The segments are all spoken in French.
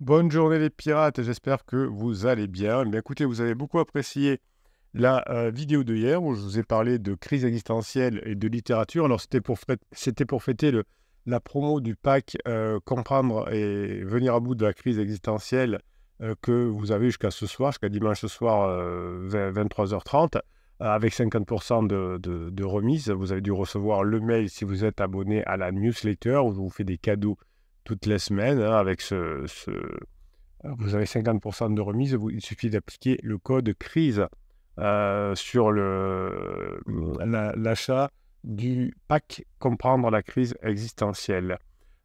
Bonne journée les pirates, j'espère que vous allez bien. Eh bien, écoutez, vous avez beaucoup apprécié la vidéo de hier où je vous ai parlé de crise existentielle et de littérature. Alors c'était pour fêter la promo du pack Comprendre et venir à bout de la crise existentielle que vous avez jusqu'à ce soir, jusqu'à dimanche soir 23h30, avec 50% de remise. Vous avez dû recevoir le mail si vous êtes abonné à la newsletter où je vous fais des cadeaux toutes les semaines, hein, avec vous avez 50% de remise. Il suffit d'appliquer le code crise sur l'achat du pack Comprendre la crise existentielle.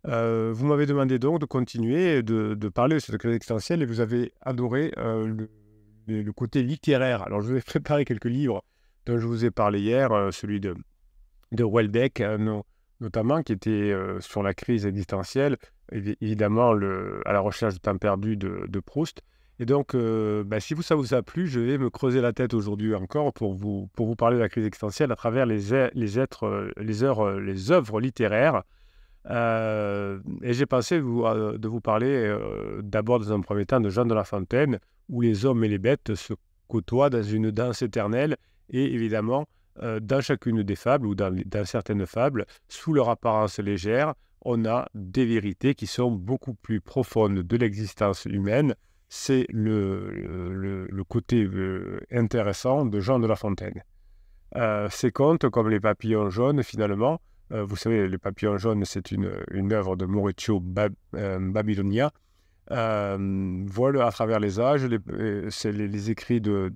Vous m'avez demandé donc de continuer de parler de cette crise existentielle et vous avez adoré le côté littéraire. Alors, je vous ai préparé quelques livres dont je vous ai parlé hier, celui de Welbeck, notamment, qui était sur la crise existentielle, évidemment à la recherche du temps perdu de Proust. Et donc, si ça vous a plu, je vais me creuser la tête aujourd'hui encore pour vous parler de la crise existentielle à travers les œuvres littéraires. Et j'ai pensé de vous parler d'abord dans un premier temps de Jean de La Fontaine, où les hommes et les bêtes se côtoient dans une danse éternelle, et évidemment, dans chacune des fables, ou dans certaines fables, sous leur apparence légère, on a des vérités qui sont beaucoup plus profondes de l'existence humaine. C'est le côté intéressant de Jean de La Fontaine. Ces contes, comme Les Papillons jaunes, finalement, vous savez, Les Papillons jaunes, c'est une œuvre de Maurizio Babilonia. Voilà, à travers les âges, les écrits de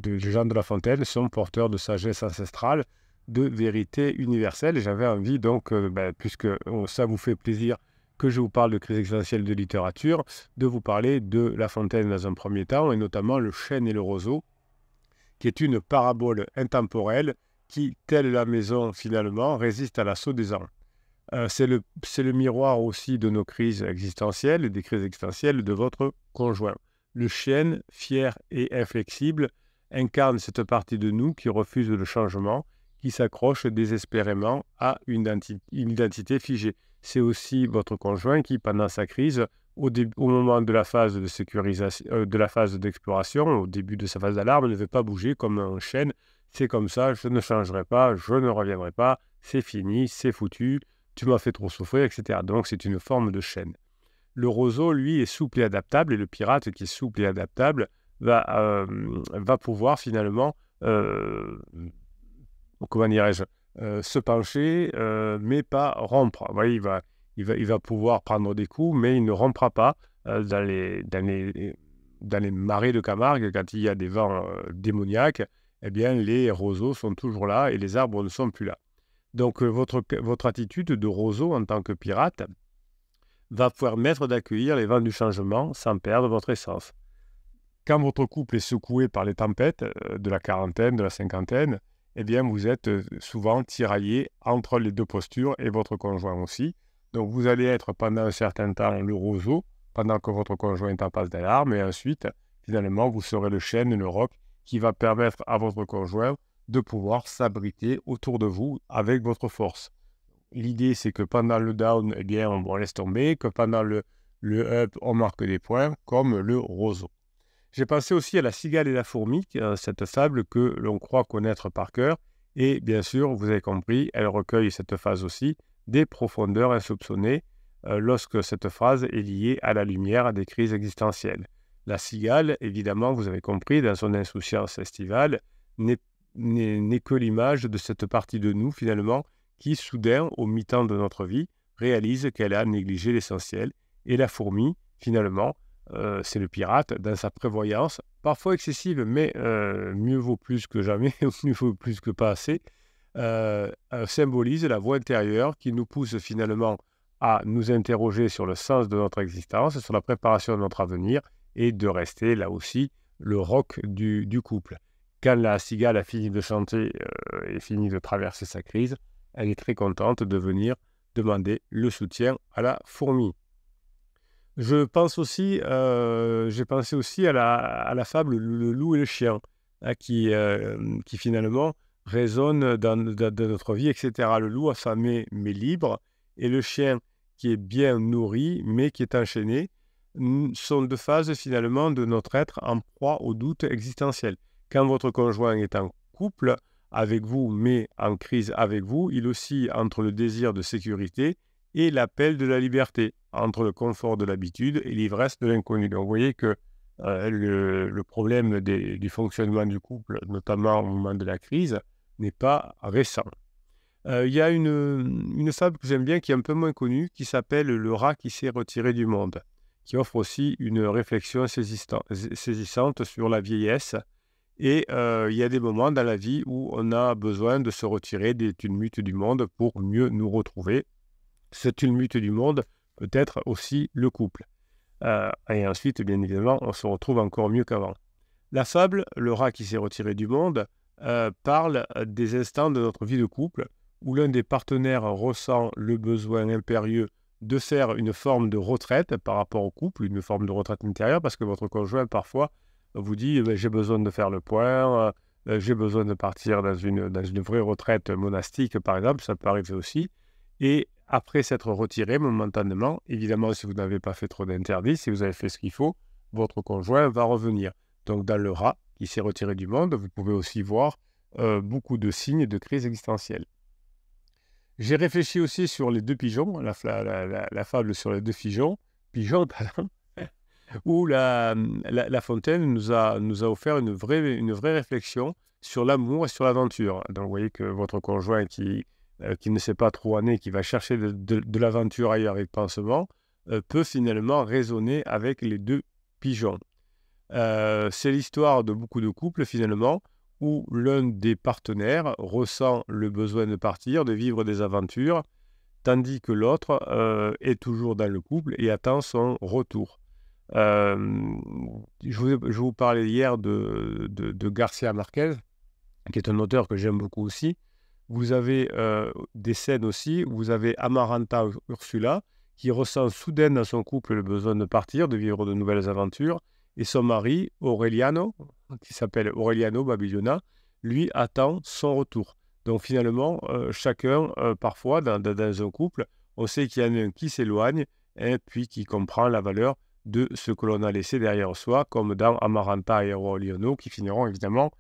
Jean de La Fontaine sont porteurs de sagesse ancestrale, de vérité universelle. Et j'avais envie, donc, puisque ça vous fait plaisir que je vous parle de crise existentielle de littérature, de vous parler de La Fontaine dans un premier temps, et notamment Le chêne et le roseau, qui est une parabole intemporelle qui, telle la maison finalement, résiste à l'assaut des ans. C'est le miroir aussi de nos crises existentielles, des crises existentielles de votre conjoint. Le chêne, fier et inflexible, incarne cette partie de nous qui refuse le changement, qui s'accroche désespérément à une identité figée. C'est aussi votre conjoint qui, pendant sa crise, au moment de la phase de sécurisation, de la phase d'exploration, au début de sa phase d'alarme, ne veut pas bouger comme un chêne. C'est comme ça, je ne changerai pas, je ne reviendrai pas, c'est fini, c'est foutu, tu m'as fait trop souffrir, etc. Donc c'est une forme de chêne. Le roseau, lui, est souple et adaptable, et le pirate, qui est souple et adaptable, va pouvoir finalement, comment dirais-je, se pencher, mais pas rompre. Vous voyez, il va pouvoir prendre des coups, mais il ne rompra pas dans les marais de Camargue, quand il y a des vents démoniaques. Eh bien, les roseaux sont toujours là et les arbres ne sont plus là. Donc, votre attitude de roseau en tant que pirate va permettre d'accueillir les vents du changement sans perdre votre essence. Quand votre couple est secoué par les tempêtes de la quarantaine, de la cinquantaine, eh bien, vous êtes souvent tiraillé entre les deux postures et votre conjoint aussi. Donc, vous allez être pendant un certain temps le roseau, pendant que votre conjoint est en passe d'alarme, et ensuite, finalement, vous serez le chêne, le roc, qui va permettre à votre conjoint de pouvoir s'abriter autour de vous avec votre force. L'idée, c'est que pendant le down, eh bien, on laisse tomber, que pendant le up, on marque des points, comme le roseau. J'ai pensé aussi à La cigale et la fourmi, cette fable que l'on croit connaître par cœur. Et bien sûr, vous avez compris, elle recueille cette phase aussi des profondeurs insoupçonnées lorsque cette phrase est liée à la lumière, à des crises existentielles. La cigale, évidemment, vous avez compris, dans son insouciance estivale, n'est que l'image de cette partie de nous, finalement, qui, soudain, au mi-temps de notre vie, réalise qu'elle a négligé l'essentiel. Et la fourmi, finalement, c'est le pirate, dans sa prévoyance, parfois excessive, mais mieux vaut plus que jamais, mieux vaut plus que pas assez, symbolise la voie intérieure qui nous pousse finalement à nous interroger sur le sens de notre existence, sur la préparation de notre avenir, et de rester là aussi le roc du couple. Quand la cigale a fini de chanter et fini de traverser sa crise, elle est très contente de venir demander le soutien à la fourmi. J'ai pensé aussi à la fable Le loup et le chien, hein, qui finalement résonne dans notre vie, etc. Le loup affamé mais libre, et le chien qui est bien nourri mais qui est enchaîné. sont deux phases finalement de notre être en proie au doute existentiel. Quand votre conjoint est en couple avec vous, mais en crise avec vous, il oscille entre le désir de sécurité et l'appel de la liberté, entre le confort de l'habitude et l'ivresse de l'inconnu. Donc vous voyez que le problème du fonctionnement du couple, notamment au moment de la crise, n'est pas récent. Il y a une fable que j'aime bien, qui est un peu moins connue, qui s'appelle Le rat qui s'est retiré du monde, qui offre aussi une réflexion saisissante sur la vieillesse. Et il y a des moments dans la vie où on a besoin de se retirer des tumultes du monde pour mieux nous retrouver. Ce tumulte du monde peut être aussi le couple. Et ensuite, bien évidemment, on se retrouve encore mieux qu'avant. La fable, Le rat qui s'est retiré du monde, parle des instants de notre vie de couple où l'un des partenaires ressent le besoin impérieux de faire une forme de retraite par rapport au couple, une forme de retraite intérieure, parce que votre conjoint, parfois, vous dit j'ai besoin de faire le point, j'ai besoin de partir dans une vraie retraite monastique, par exemple, ça peut arriver aussi. Et après s'être retiré momentanément, évidemment, si vous n'avez pas fait trop d'interdits, si vous avez fait ce qu'il faut, votre conjoint va revenir. Donc, dans le rat qui s'est retiré du monde, vous pouvez aussi voir beaucoup de signes de crise existentielle. J'ai réfléchi aussi sur les deux pigeons, la fable sur les deux pigeons, pardon, où la Fontaine nous a offert une vraie réflexion sur l'amour et sur l'aventure. Donc, vous voyez que votre conjoint qui ne sait pas trop où, qui va chercher de l'aventure ailleurs avec Pansement, peut finalement raisonner avec les deux pigeons. C'est l'histoire de beaucoup de couples, finalement, où l'un des partenaires ressent le besoin de partir, de vivre des aventures, tandis que l'autre est toujours dans le couple et attend son retour. Je vous parlais hier de Garcia Marquez, qui est un auteur que j'aime beaucoup aussi. Vous avez des scènes aussi où vous avez Amaranta Ursula qui ressent soudain dans son couple le besoin de partir, de vivre de nouvelles aventures, et son mari, Aureliano, qui s'appelle Aureliano Babigliona, lui attend son retour. Donc finalement, chacun, parfois, dans un couple, on sait qu'il y en a un qui s'éloigne et puis qui comprend la valeur de ce que l'on a laissé derrière soi, comme dans Amaranta et Aureliano, qui finiront évidemment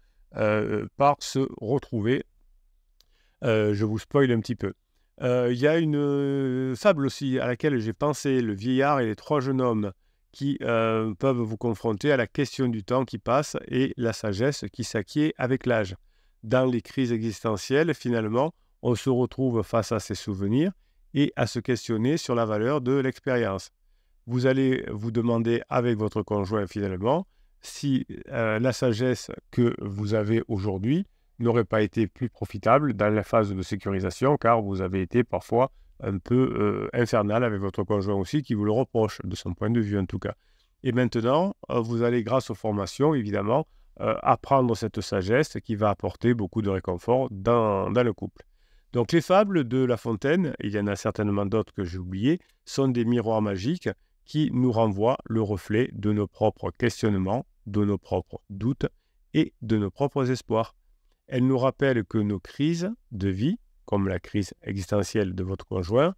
par se retrouver. Je vous spoil un petit peu. Il y a une fable aussi à laquelle j'ai pensé, Le vieillard et les trois jeunes hommes, qui peuvent vous confronter à la question du temps qui passe et la sagesse qui s'acquiert avec l'âge. Dans les crises existentielles, finalement, on se retrouve face à ces souvenirs et à se questionner sur la valeur de l'expérience. Vous allez vous demander avec votre conjoint, finalement, si la sagesse que vous avez aujourd'hui n'aurait pas été plus profitable dans la phase de sécurisation, car vous avez été parfois un peu infernal avec votre conjoint aussi, qui vous le reproche, de son point de vue en tout cas. Et maintenant, vous allez, grâce aux formations, évidemment, apprendre cette sagesse qui va apporter beaucoup de réconfort dans le couple. Donc les fables de La Fontaine, il y en a certainement d'autres que j'ai oubliées, sont des miroirs magiques qui nous renvoient le reflet de nos propres questionnements, de nos propres doutes et de nos propres espoirs. Elles nous rappellent que nos crises de vie, comme la crise existentielle de votre conjoint,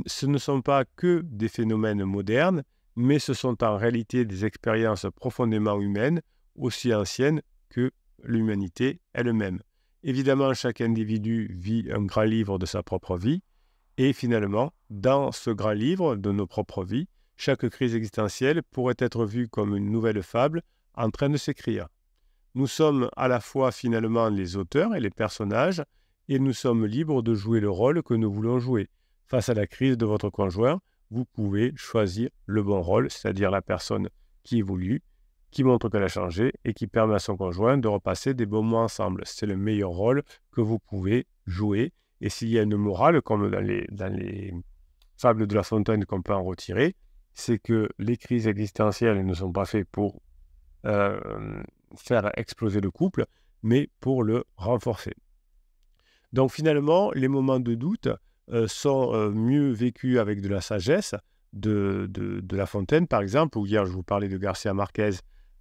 ce ne sont pas que des phénomènes modernes, mais ce sont en réalité des expériences profondément humaines, aussi anciennes que l'humanité elle-même. Évidemment, chaque individu vit un grand livre de sa propre vie, et finalement, dans ce grand livre de nos propres vies, chaque crise existentielle pourrait être vue comme une nouvelle fable en train de s'écrire. Nous sommes à la fois finalement les auteurs et les personnages, et nous sommes libres de jouer le rôle que nous voulons jouer. Face à la crise de votre conjoint, vous pouvez choisir le bon rôle, c'est-à-dire la personne qui évolue, qui montre qu'elle a changé et qui permet à son conjoint de repasser des bons moments ensemble. C'est le meilleur rôle que vous pouvez jouer. Et s'il y a une morale, comme dans les fables de La Fontaine qu'on peut en retirer, c'est que les crises existentielles ne sont pas faites pour faire exploser le couple, mais pour le renforcer. Donc finalement, les moments de doute sont mieux vécus avec de la sagesse de La Fontaine, par exemple, ou hier je vous parlais de Garcia Marquez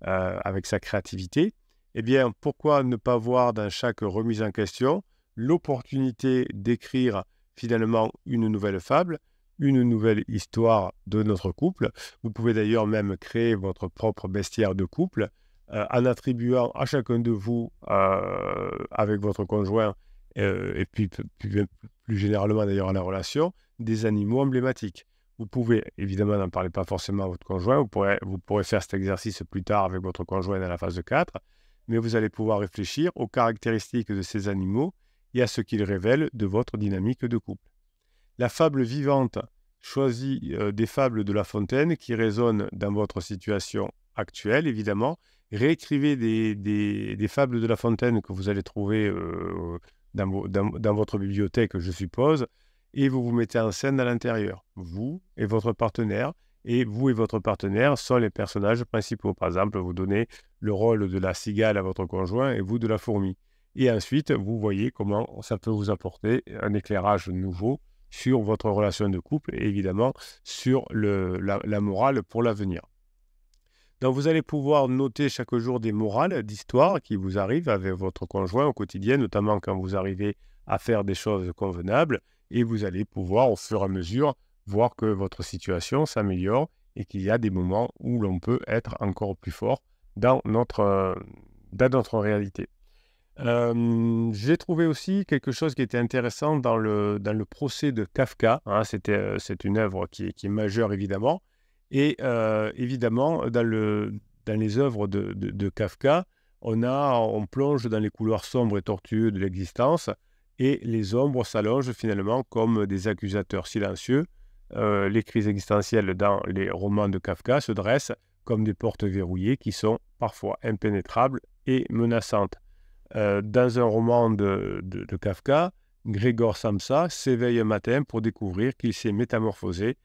avec sa créativité. Eh bien, pourquoi ne pas voir dans chaque remise en question l'opportunité d'écrire finalement une nouvelle fable, une nouvelle histoire de notre couple. Vous pouvez d'ailleurs même créer votre propre bestiaire de couple en attribuant à chacun de vous, avec votre conjoint, et puis plus généralement d'ailleurs à la relation, des animaux emblématiques. Vous pouvez, évidemment, n'en parlez pas forcément à votre conjoint, vous pourrez faire cet exercice plus tard avec votre conjoint dans la phase 4, mais vous allez pouvoir réfléchir aux caractéristiques de ces animaux et à ce qu'ils révèlent de votre dynamique de couple. La fable vivante choisit des fables de La Fontaine qui résonnent dans votre situation actuelle, évidemment. Réécrivez des fables de La Fontaine que vous allez trouver dans votre bibliothèque, je suppose, et vous vous mettez en scène à l'intérieur, vous et votre partenaire, et vous et votre partenaire sont les personnages principaux. Par exemple, vous donnez le rôle de la cigale à votre conjoint et vous de la fourmi. Et ensuite, vous voyez comment ça peut vous apporter un éclairage nouveau sur votre relation de couple et évidemment sur la morale pour l'avenir. Donc, vous allez pouvoir noter chaque jour des morales d'histoire qui vous arrivent avec votre conjoint au quotidien, notamment quand vous arrivez à faire des choses convenables, et vous allez pouvoir au fur et à mesure voir que votre situation s'améliore et qu'il y a des moments où l'on peut être encore plus fort dans notre réalité. J'ai trouvé aussi quelque chose qui était intéressant dans le procès de Kafka. Hein, c'est une œuvre qui est majeure, évidemment. Et évidemment, dans les œuvres de Kafka, on plonge dans les couloirs sombres et tortueux de l'existence, et les ombres s'allongent finalement comme des accusateurs silencieux. Les crises existentielles dans les romans de Kafka se dressent comme des portes verrouillées qui sont parfois impénétrables et menaçantes. Dans un roman de Kafka, Grégor Samsa s'éveille un matin pour découvrir qu'il s'est métamorphosé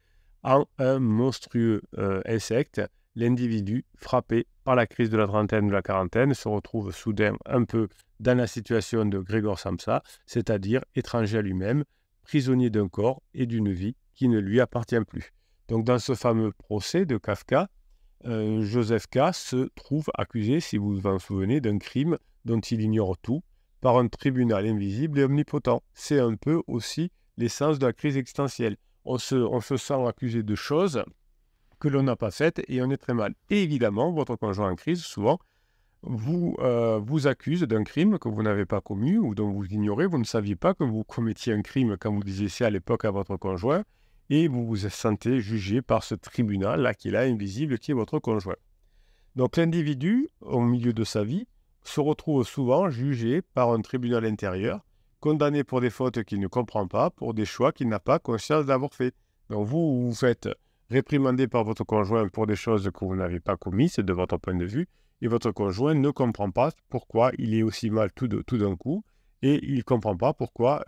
en un monstrueux insecte. L'individu, frappé par la crise de la trentaine ou de la quarantaine, se retrouve soudain un peu dans la situation de Grégor Samsa, c'est-à-dire étranger à lui-même, prisonnier d'un corps et d'une vie qui ne lui appartient plus. Donc dans ce fameux procès de Kafka, Joseph K. se trouve accusé, si vous vous en souvenez, d'un crime dont il ignore tout, par un tribunal invisible et omnipotent. C'est un peu aussi l'essence de la crise existentielle. On se sent accusé de choses que l'on n'a pas faites et on est très mal. Et évidemment, votre conjoint en crise, souvent, vous accuse d'un crime que vous n'avez pas commis ou dont vous ignorez. Vous ne saviez pas que vous commettiez un crime quand vous disiez ça à l'époque à votre conjoint, et vous vous sentez jugé par ce tribunal-là qui est là, invisible, qui est votre conjoint. Donc l'individu, au milieu de sa vie, se retrouve souvent jugé par un tribunal intérieur, condamné pour des fautes qu'il ne comprend pas, pour des choix qu'il n'a pas conscience d'avoir fait. Donc vous faites réprimander par votre conjoint pour des choses que vous n'avez pas commises, de votre point de vue, et votre conjoint ne comprend pas pourquoi il est aussi mal tout d'un coup, et il ne comprend pas pourquoi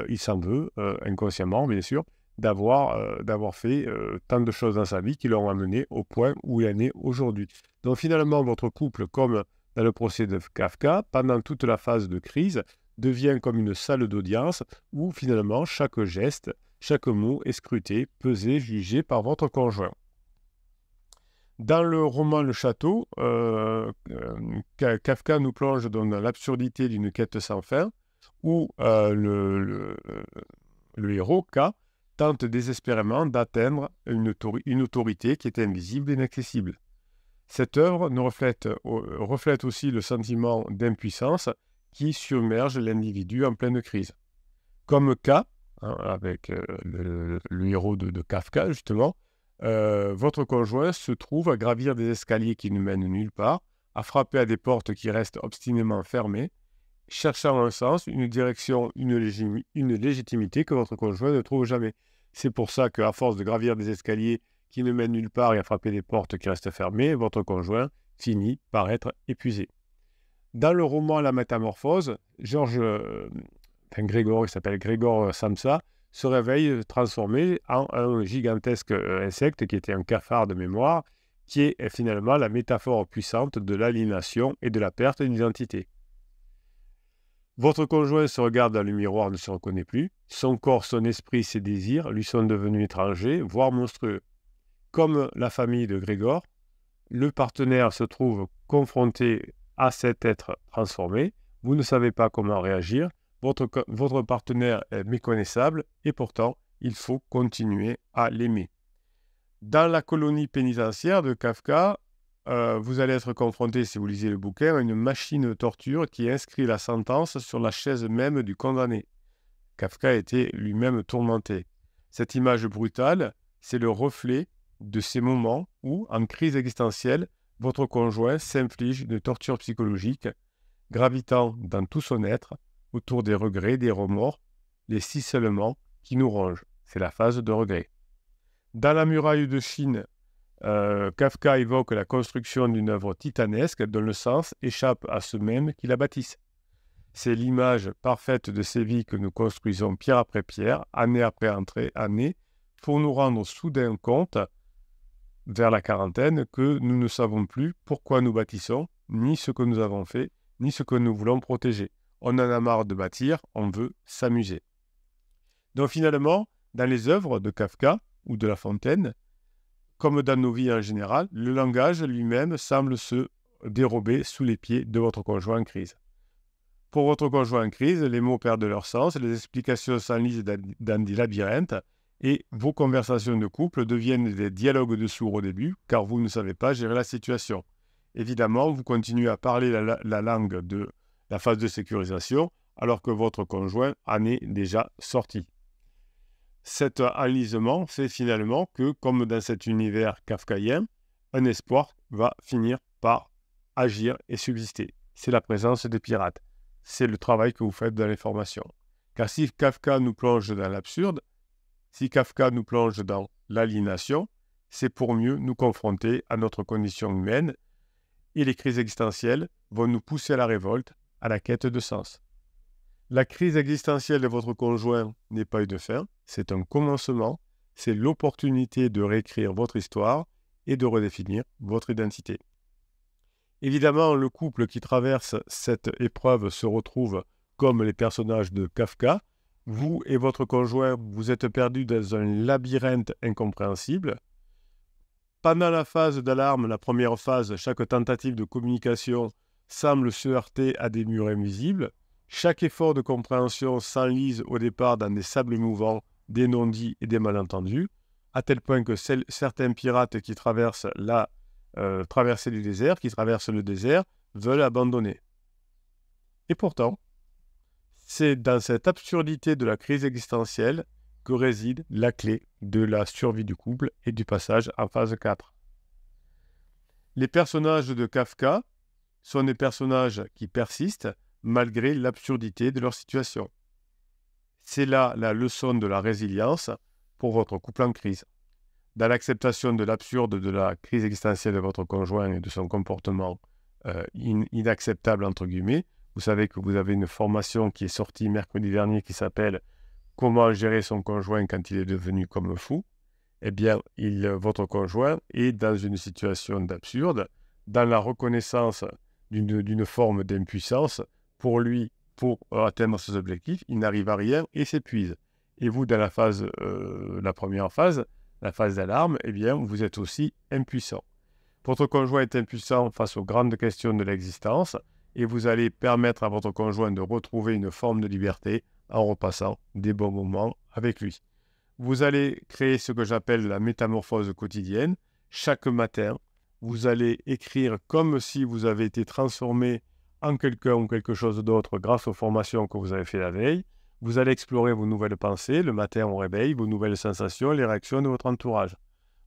il s'en veut, inconsciemment bien sûr, d'avoir fait tant de choses dans sa vie qui l'ont amené au point où il en est aujourd'hui. Donc finalement, votre couple, comme dans le procès de Kafka, pendant toute la phase de crise, devient comme une salle d'audience où finalement chaque geste, chaque mot est scruté, pesé, jugé par votre conjoint. Dans le roman Le Château, Kafka nous plonge dans l'absurdité d'une quête sans fin, où le héros, K, tente désespérément d'atteindre une autorité qui est invisible et inaccessible. Cette œuvre reflète aussi le sentiment d'impuissance qui submerge l'individu en pleine crise. Comme K, avec le héros de Kafka, justement, votre conjoint se trouve à gravir des escaliers qui ne mènent nulle part, à frapper à des portes qui restent obstinément fermées, cherchant un sens, une direction, une légitimité que votre conjoint ne trouve jamais. C'est pour ça qu'à force de gravir des escaliers qui ne mènent nulle part et à frapper des portes qui restent fermées, votre conjoint finit par être épuisé. Dans le roman La Métamorphose, Grégor, il s'appelle Grégor Samsa, se réveille transformé en un gigantesque insecte qui était un cafard de mémoire, qui est finalement la métaphore puissante de l'aliénation et de la perte d'identité. Votre conjoint se regarde dans le miroir, ne se reconnaît plus. Son corps, son esprit, ses désirs lui sont devenus étrangers, voire monstrueux. Comme la famille de Grégor, le partenaire se trouve confronté à cet être transformé. Vous ne savez pas comment réagir. Votre partenaire est méconnaissable et pourtant, il faut continuer à l'aimer. Dans la colonie pénitentiaire de Kafka, vous allez être confronté, si vous lisez le bouquin, à une machine de torture qui inscrit la sentence sur la chaise même du condamné. Kafka était lui-même tourmenté. Cette image brutale, c'est le reflet de ces moments où, en crise existentielle, votre conjoint s'inflige une torture psychologique, gravitant dans tout son être, autour des regrets, des remords, les cisellements qui nous rongent. C'est la phase de regret. Dans la muraille de Chine, Kafka évoque la construction d'une œuvre titanesque dont le sens échappe à ceux mêmes qui la bâtissent. C'est l'image parfaite de ces vies que nous construisons pierre après pierre, année après année, pour nous rendre soudain compte, vers la quarantaine, que nous ne savons plus pourquoi nous bâtissons, ni ce que nous avons fait, ni ce que nous voulons protéger. On en a marre de bâtir, on veut s'amuser. Donc finalement, dans les œuvres de Kafka ou de La Fontaine, comme dans nos vies en général, le langage lui-même semble se dérober sous les pieds de votre conjoint en crise. Pour votre conjoint en crise, les mots perdent leur sens, les explications s'enlisent dans des labyrinthes et vos conversations de couple deviennent des dialogues de sourds au début car vous ne savez pas gérer la situation. Évidemment, vous continuez à parler la langue de la phase de sécurisation alors que votre conjoint en est déjà sorti. Cet enlisement fait finalement que, comme dans cet univers kafkaïen, un espoir va finir par agir et subsister. C'est la présence des pirates. C'est le travail que vous faites dans les formations. Car si Kafka nous plonge dans l'absurde, si Kafka nous plonge dans l'aliénation, c'est pour mieux nous confronter à notre condition humaine et les crises existentielles vont nous pousser à la révolte, à la quête de sens. La crise existentielle de votre conjoint n'est pas une fin, c'est un commencement, c'est l'opportunité de réécrire votre histoire et de redéfinir votre identité. Évidemment, le couple qui traverse cette épreuve se retrouve comme les personnages de Kafka. Vous et votre conjoint, vous êtes perdus dans un labyrinthe incompréhensible. Pendant la phase d'alarme, la première phase, chaque tentative de communication semble se heurter à des murs invisibles. Chaque effort de compréhension s'enlise au départ dans des sables mouvants, des non-dits et des malentendus, à tel point que certains pirates qui traversent la traversée du désert, qui traversent le désert, veulent abandonner. Et pourtant, c'est dans cette absurdité de la crise existentielle que réside la clé de la survie du couple et du passage en phase 4. Les personnages de Kafka sont des personnages qui persistent malgré l'absurdité de leur situation. C'est là la leçon de la résilience pour votre couple en crise. Dans l'acceptation de l'absurde de la crise existentielle de votre conjoint et de son comportement inacceptable, entre guillemets, vous savez que vous avez une formation qui est sortie mercredi dernier qui s'appelle « Comment gérer son conjoint quand il est devenu comme fou ?» Eh bien, votre conjoint est dans une situation d'absurde, dans la reconnaissance d'une forme d'impuissance. Pour lui, pour atteindre ses objectifs, il n'arrive à rien et s'épuise. Et vous, dans la première phase, la phase d'alarme, eh bien, vous êtes aussi impuissant. Votre conjoint est impuissant face aux grandes questions de l'existence et vous allez permettre à votre conjoint de retrouver une forme de liberté en repassant des bons moments avec lui. Vous allez créer ce que j'appelle la métamorphose quotidienne. Chaque matin, vous allez écrire comme si vous avez été transformé en quelqu'un ou quelque chose d'autre grâce aux formations que vous avez fait la veille. Vous allez explorer vos nouvelles pensées le matin au réveil, vos nouvelles sensations, les réactions de votre entourage.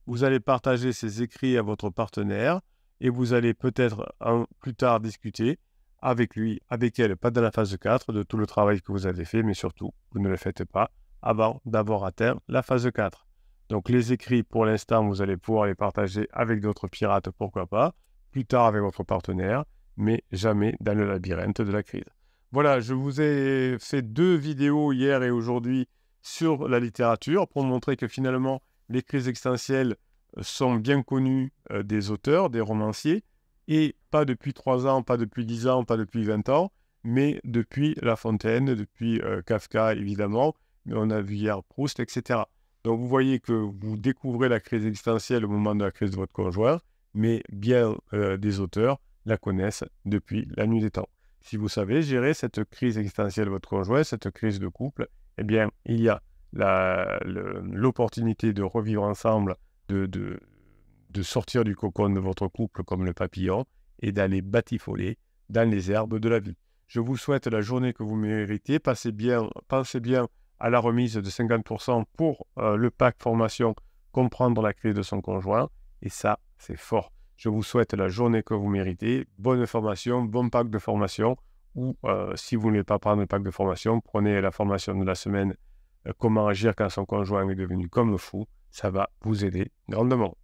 Vous allez partager ces écrits à votre partenaire et vous allez peut-être plus tard discuter avec lui, avec elle, pas dans la phase 4, de tout le travail que vous avez fait, mais surtout, vous ne le faites pas avant d'avoir atteint la phase 4. Donc les écrits, pour l'instant, vous allez pouvoir les partager avec d'autres pirates, pourquoi pas, plus tard avec votre partenaire, mais jamais dans le labyrinthe de la crise. Voilà, je vous ai fait 2 vidéos hier et aujourd'hui sur la littérature pour montrer que finalement, les crises existentielles sont bien connues des auteurs, des romanciers, et pas depuis 3 ans, pas depuis 10 ans, pas depuis 20 ans, mais depuis La Fontaine, depuis Kafka évidemment, mais on a vu hier Proust, etc. Donc vous voyez que vous découvrez la crise existentielle au moment de la crise de votre conjoint, mais bien des auteurs la connaissent depuis la nuit des temps. Si vous savez gérer cette crise existentielle de votre conjoint, cette crise de couple, eh bien, il y a l'opportunité de revivre ensemble, de sortir du cocon de votre couple comme le papillon et d'aller batifoler dans les herbes de la vie. Je vous souhaite la journée que vous méritez. Pensez bien à la remise de 50% pour le pack formation Comprendre la crise de son conjoint. Et ça, c'est fort. Je vous souhaite la journée que vous méritez. Bonne formation, bon pack de formation. Ou si vous ne voulez pas prendre le pack de formation, prenez la formation de la semaine Comment agir quand son conjoint est devenu comme le fou. Ça va vous aider grandement.